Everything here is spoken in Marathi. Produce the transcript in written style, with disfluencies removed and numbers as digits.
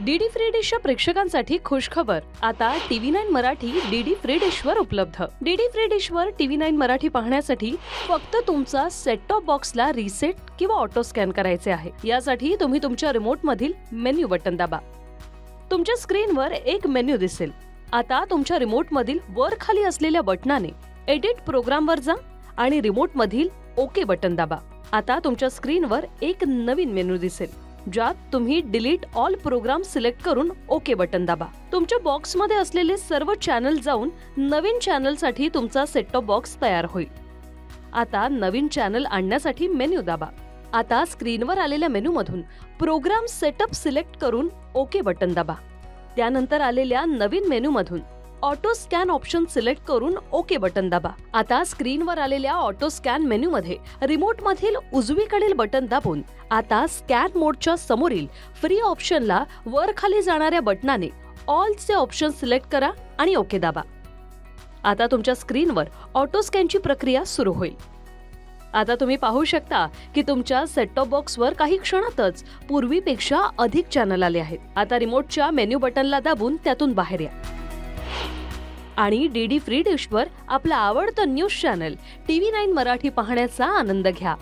डीडी फ्री डिशच्या प्रेक्षकांसाठी खुशखबर. आता TV9 मराठी डीडी फ्री डिशवर उपलब्ध. डीडी फ्री डिशवर TV9 मराठी पाहण्यासाठी फक्त तुमचा सेट टॉप बॉक्सला रिसेट किंवा ऑटो स्कॅन करायचे आहे. यासाठी तुम्ही तुमच्या रिमोट मधील मेन्यू बटन दाबा. तुमच्या स्क्रीनवर एक मेन्यू दिसेल. आता तुमच्या रिमोट मधील वर खाली असलेल्या बटनाने एडिट प्रोग्रामवर जा आणि रिमोट मधील ओके बटन दाबा. आता तुमच्या स्क्रीनवर एक नवीन मेन्यू दिसेल, ज्यात तुम्ही डिलीट ऑल प्रोग्राम सिलेक्ट करून ओके बटन दाबा. तुमच्या बॉक्समध्ये असलेले सर्व चॅनल जाऊन नवीन चॅनलसाठी तुमचा सेट टॉप बॉक्स तयार होईल. आता नवीन चॅनल आणण्यासाठी मेन्यू दाबा. आता स्क्रीनवर आलेल्या मेनूमधून प्रोग्राम सेटअप सिलेक्ट करून ओके बटन दाबा. त्यानंतर आलेल्या नवीन मेनूमधून ऑटो स्कॅन ऑप्शन सिलेक्ट करून ओके बटन दाबा. आता स्क्रीनवर आलेल्या ऑटो स्कॅन मेनूमध्ये रिमोट मधील उजवीकडील बटन दाबून आता स्कॅन मोडच्या समोरील फ्री ऑप्शनला वर खाली जाणाऱ्या बटनाने ऑल चे ऑप्शन सिलेक्ट करा आणि ओके दाबा. आता तुमच्या स्क्रीनवर ऑटो स्कॅनची प्रक्रिया सुरू होईल. आता तुम्ही पाहू शकता की तुमच्या सेट टॉप बॉक्सवर काही क्षणातच पूर्वीपेक्षा अधिक चॅनल आले आहेत. आता रिमोटच्या मेन्यू बटनला दाबून त्यातून बाहेर या आणि डीडी फ्री डिशवर आपला आवडतं न्यूज चॅनल TV9 मराठी पाहण्याचा आनंद घ्या.